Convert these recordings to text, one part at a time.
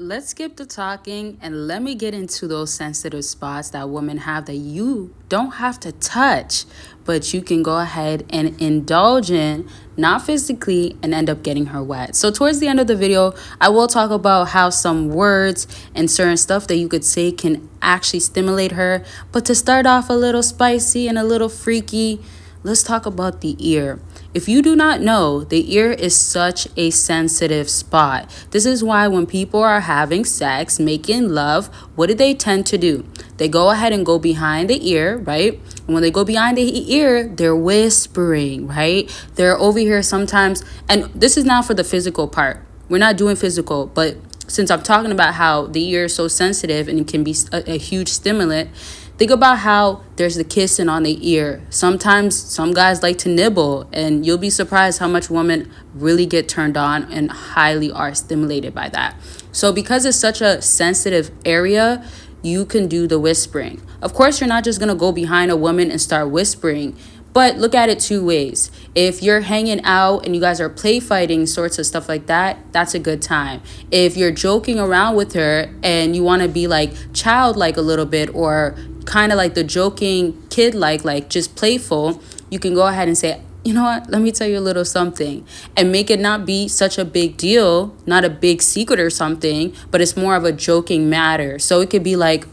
Let's skip the talking and let me get into those sensitive spots that women have that you don't have to touch, but you can go ahead and indulge in, not physically, and end up getting her wet. So, towards the end of the video, I will talk about how some words and certain stuff that you could say can actually stimulate her. But to start off a little spicy and a little freaky, let's talk about the ear. If you do not know, the ear is such a sensitive spot. This is why when people are having sex, making love, what do they tend to do? They go ahead and go behind the ear, right? And when they go behind the ear, they're whispering, right? They're over here sometimes. And this is now for the physical part. We're not doing physical, but since I'm talking about how the ear is so sensitive and it can be a huge stimulant, think about how there's the kissing on the ear. Sometimes some guys like to nibble, and you'll be surprised how much women really get turned on and highly are stimulated by that. So because it's such a sensitive area, you can do the whispering. Of course, you're not just going to go behind a woman and start whispering. But look at it two ways. If you're hanging out and you guys are play fighting, sorts of stuff like that, that's a good time. If you're joking around with her and you want to be like childlike a little bit, or kind of like the joking kid like just playful, you can go ahead and say, you know what, let me tell you a little something, and make it not be such a big deal, not a big secret or something, but it's more of a joking matter. So it could be like,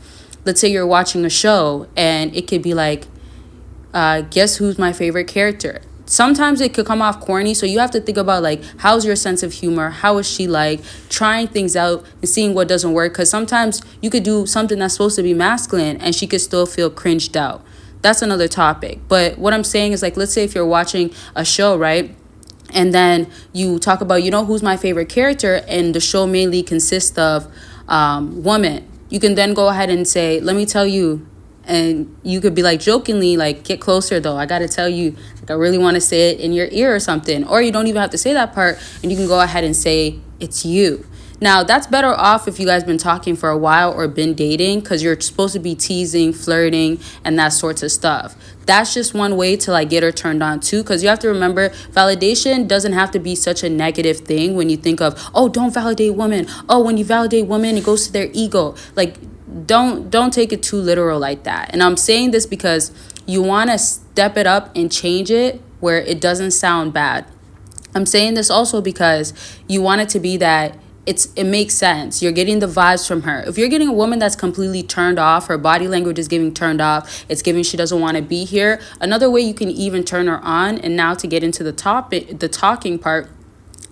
let's say you're watching a show and it could be like, guess who's my favorite character? Sometimes it could come off corny, so you have to think about like, how's your sense of humor? How is she like? Trying things out and seeing what doesn't work, because sometimes you could do something that's supposed to be masculine and she could still feel cringed out. That's another topic. But what I'm saying is, like, let's say if you're watching a show, right? And then you talk about, who's my favorite character, and the show mainly consists of women. You can then go ahead and say, let me tell you. And you could be like jokingly, like, get closer though, I gotta tell you, like, I really want to say it in your ear or something. Or you don't even have to say that part, and you can go ahead and say it's you. Now, that's better off if you guys been talking for a while or been dating, because you're supposed to be teasing, flirting, and that sorts of stuff. That's just one way to like get her turned on too, because you have to remember, validation doesn't have to be such a negative thing. When you think of, oh, don't validate women. Oh, when you validate women, it goes to their ego. Like, don't take it too literal like that. And I'm saying this because you want to step it up and change it where it doesn't sound bad. I'm saying this also because you want it to be that it makes sense. You're getting the vibes from her. If you're getting a woman that's completely turned off, her body language is giving turned off, it's giving she doesn't want to be here. Another way you can even turn her on, and now to get into the topic, the talking part,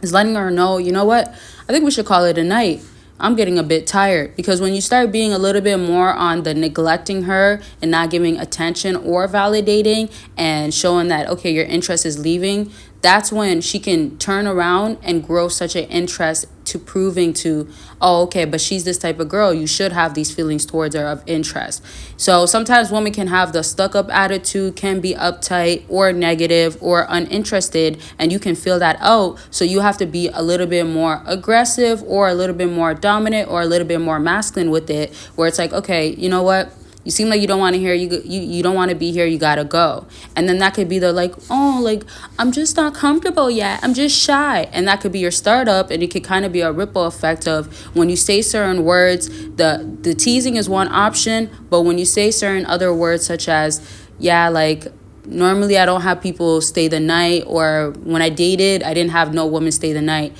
is letting her know, you know what? I think we should call it a night. I'm getting a bit tired. Because when you start being a little bit more on the neglecting her and not giving attention or validating and showing that, okay, your interest is leaving, that's when she can turn around and grow such an interest to proving to, oh, okay, but she's this type of girl, you should have these feelings towards her of interest. So sometimes women can have the stuck up attitude, can be uptight or negative or uninterested, and you can feel that out. So you have to be a little bit more aggressive or a little bit more dominant or a little bit more masculine with it, where it's like, okay, you know what? You seem like you don't want to hear, you don't want to be here, you gotta go. And then that could be the like, oh, like, I'm just not comfortable yet, I'm just shy. And that could be your startup, and it could kind of be a ripple effect of when you say certain words, the teasing is one option, but when you say certain other words such as, yeah, like, normally I don't have people stay the night, or when I dated, I didn't have no woman stay the night.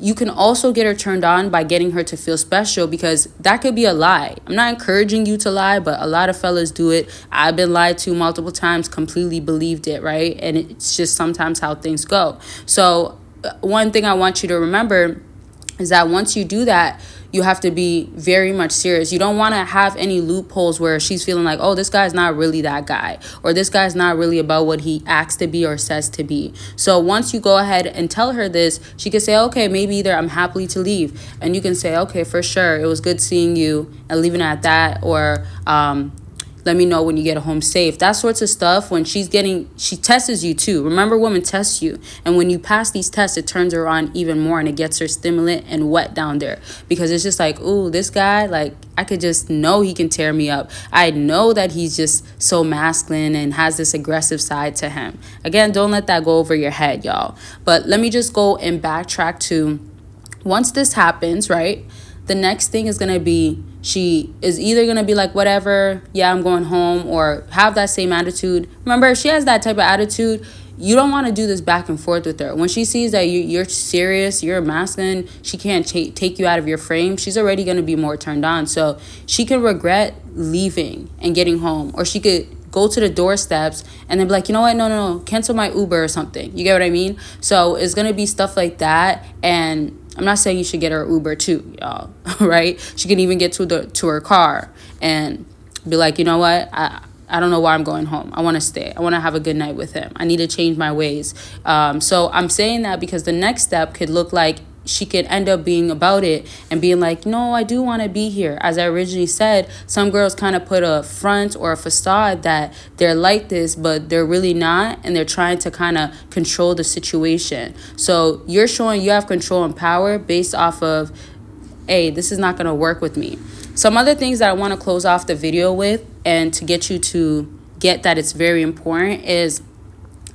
You can also get her turned on by getting her to feel special, because that could be a lie. I'm not encouraging you to lie, but a lot of fellas do it. I've been lied to multiple times, completely believed it, right? And it's just sometimes how things go. So one thing I want you to remember is that once you do that, you have to be very much serious. You don't want to have any loopholes where she's feeling like, oh, this guy's not really that guy, or this guy's not really about what he acts to be or says to be. So once you go ahead and tell her this, she can say, okay, maybe either I'm happy to leave, and you can say, okay, for sure, it was good seeing you, and leaving it at that, or let me know when you get home safe. That sorts of stuff. When she tests you too. Remember, women test you. And when you pass these tests, it turns her on even more, and it gets her stimulant and wet down there. Because it's just like, ooh, this guy, like, I could just know he can tear me up. I know that he's just so masculine and has this aggressive side to him. Again, don't let that go over your head, y'all. But let me just go and backtrack to, once this happens, right? the next thing is going to be she is either going to be like, whatever, yeah, I'm going home, or have that same attitude. Remember, if she has that type of attitude, you don't want to do this back and forth with her. When she sees that you're serious, you're masculine, she can't take you out of your frame, she's already going to be more turned on. So she could regret leaving and getting home, or she could go to the doorsteps and then be like, you know what, no, cancel my Uber or something. You get what I mean? So it's going to be stuff like that. And I'm not saying you should get her Uber too, y'all, right? She can even get to her car and be like, you know what, I don't know why I'm going home. I want to stay. I want to have a good night with him. I need to change my ways. So I'm saying that because the next step could look like she could end up being about it and being like, no, I do want to be here. As I originally said, some girls kind of put a front or a facade that they're like this, but they're really not. And they're trying to kind of control the situation. So you're showing you have control and power based off of, hey, this is not going to work with me. Some other things that I want to close off the video with, and to get you to get that it's very important, is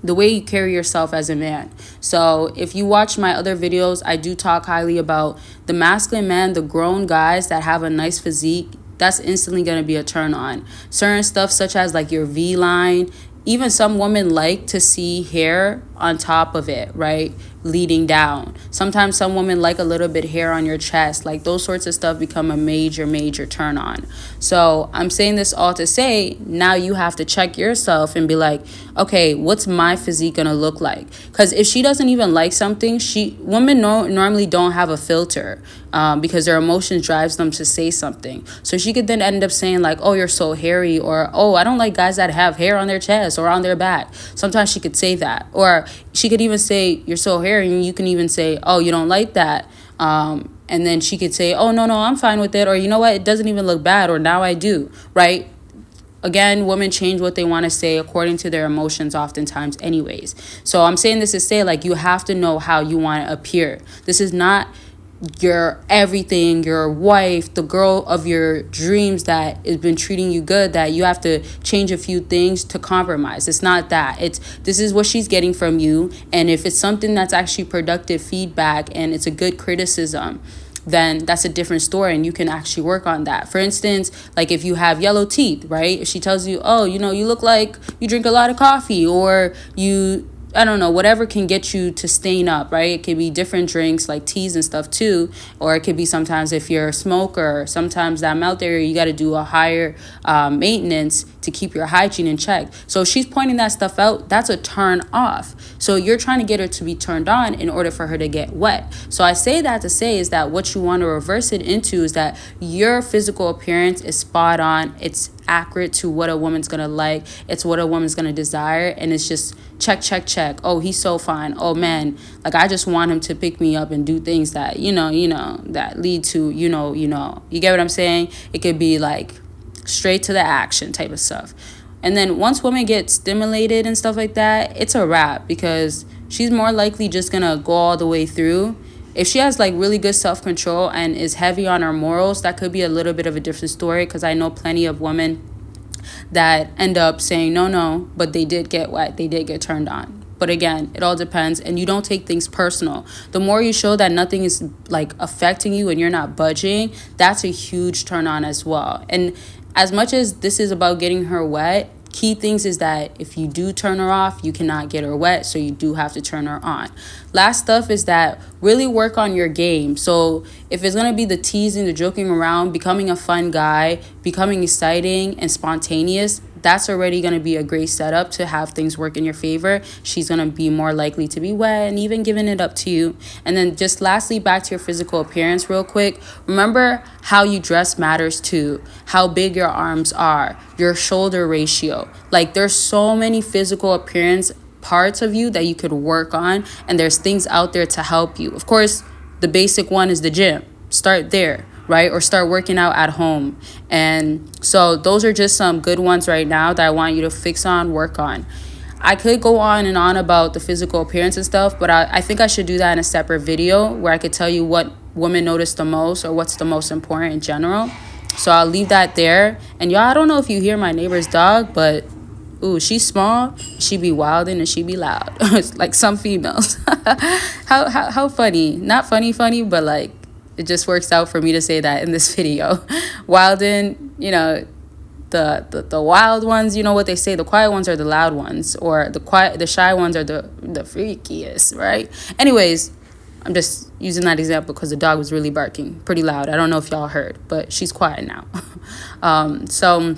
the way you carry yourself as a man. So if you watch my other videos, I do talk highly about the masculine man, the grown guys that have a nice physique. That's instantly going to be a turn on. Certain stuff such as like your V-line, even some women like to see hair on top of it, right? Leading down. Sometimes some women like a little bit hair on your chest. Like those sorts of stuff become a major turn on. So I'm saying this all to say, now you have to check yourself and be like, okay, what's my physique gonna look like? Because if she doesn't even like something, women normally don't have a filter because their emotions drives them to say something. So she could then end up saying like, oh, you're so hairy, or oh, I don't like guys that have hair on their chest or on their back. Sometimes she could say that, or she could even say you're so hairy, and you can even say, oh, you don't like that. And then she could say, oh, no, I'm fine with it. Or you know what, it doesn't even look bad. Or now I do, right? Again, women change what they want to say according to their emotions oftentimes anyways. So I'm saying this to say, like, you have to know how you want to appear. This is not your everything, your wife, the girl of your dreams that has been treating you good, that you have to change a few things to compromise. It's not that. This is what she's getting from you. And if it's something that's actually productive feedback and it's a good criticism, then that's a different story, and you can actually work on that. For instance, like if you have yellow teeth, right? If she tells you, oh, you look like you drink a lot of coffee, or I don't know, whatever can get you to stain up, right? It could be different drinks like teas and stuff too. Or it could be sometimes if you're a smoker, sometimes that mouth area, you got to do a higher maintenance to keep your hygiene in check. So if she's pointing that stuff out, that's a turn off. So you're trying to get her to be turned on in order for her to get wet. So I say that to say is that what you want to reverse it into is that your physical appearance is spot on. It's accurate to what a woman's going to like. It's what a woman's going to desire. And it's just check. Oh, he's so fine. Oh, man, like I just want him to pick me up and do things that, that lead to, you get what I'm saying? It could be like straight to the action type of stuff. And then once women get stimulated and stuff like that, it's a wrap, because she's more likely just going to go all the way through. If she has like really good self-control and is heavy on her morals, that could be a little bit of a different story, because I know plenty of women that end up saying no, but they did get wet. They did get turned on. But again, it all depends, and you don't take things personal. The more you show that nothing is like affecting you and you're not budging, that's a huge turn on as well. And as much as this is about getting her wet, key things is that if you do turn her off, you cannot get her wet, so you do have to turn her on. Last stuff is that really work on your game. So if it's going to be the teasing, the joking around, becoming a fun guy, becoming exciting and spontaneous, that's already going to be a great setup to have things work in your favor. She's going to be more likely to be wet and even giving it up to you. And then just lastly, back to your physical appearance real quick. Remember how you dress matters too. How big your arms are, your shoulder ratio. Like there's so many physical appearance parts of you that you could work on, and there's things out there to help you. Of course, the basic one is the gym. Start there, right? Or start working out at home. And so those are just some good ones right now that I want you to fix on, work on. I could go on and on about the physical appearance and stuff, but I think I should do that in a separate video where I could tell you what women notice the most or what's the most important in general. So I'll leave that there. And y'all, I don't know if you hear my neighbor's dog, but ooh, she's small, she be wilding and she be loud. Like some females. How funny. Not funny, but like it just works out for me to say that in this video. Wildin, you know, the wild ones, you know what they say, the quiet ones are the loud ones, or the shy ones are the freakiest, right? Anyways, I'm just using that example because the dog was really barking pretty loud. I don't know if y'all heard, but she's quiet now. So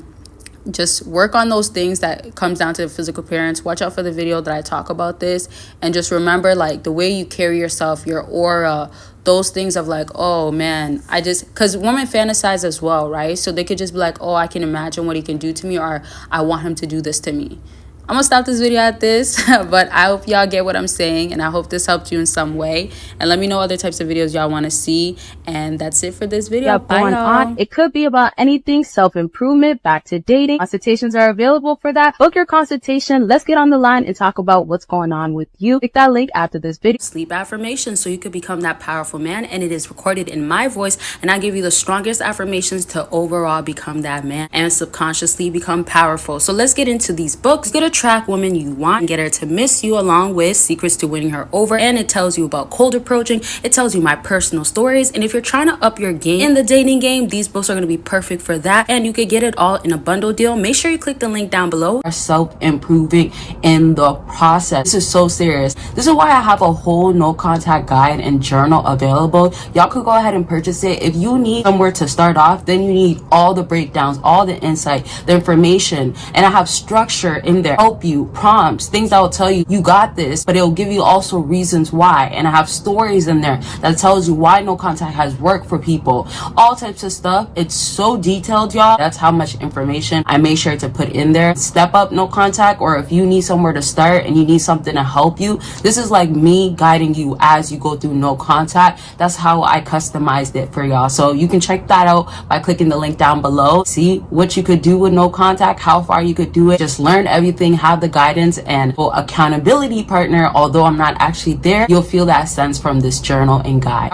just work on those things that comes down to the physical appearance. Watch out for the video that I talk about this, and just remember, like, the way you carry yourself, your aura, those things of like, oh man, because women fantasize as well, right? So they could just be like, oh, I can imagine what he can do to me, or I want him to do this to me. I'm gonna stop this video at this, but I hope y'all get what I'm saying, and I hope this helped you in some way. And let me know other types of videos y'all want to see. And that's it for this video. Bye, y'all. It could be about anything, self-improvement, back to dating. Consultations are available for that. Book your consultation. Let's get on the line and talk about what's going on with you. Click that link after this video. Sleep affirmations, so you could become that powerful man, and it is recorded in my voice, and I give you the strongest affirmations to overall become that man and subconsciously become powerful. So let's get into these books. Get a attract woman you want and get her to miss you, along with secrets to winning her over. And it tells you about cold approaching. It tells you my personal stories. And if you're trying to up your game in the dating game, these books are going to be perfect for that. And you could get it all in a bundle deal. Make sure you click the link down below. Are self-improving in the process. This is so serious. This is why I have a whole no contact guide and journal available. Y'all could go ahead and purchase it. If you need somewhere to start off, then you need all the breakdowns, all the insight, the information, and I have structure in there. Help you, prompts, things that will tell you you got this, but it'll give you also reasons why. And I have stories in there that tells you why no contact has worked for people, all types of stuff. It's so detailed, y'all. That's how much information I made sure to put in there. Step up no contact, or if you need somewhere to start and you need something to help you, this is like me guiding you as you go through no contact. That's how I customized it for y'all. So you can check that out by clicking the link down below. See what you could do with no contact, how far you could do it. Just learn everything, have the guidance, and accountability partner. Although I'm not actually there, you'll feel that sense from this journal and guide.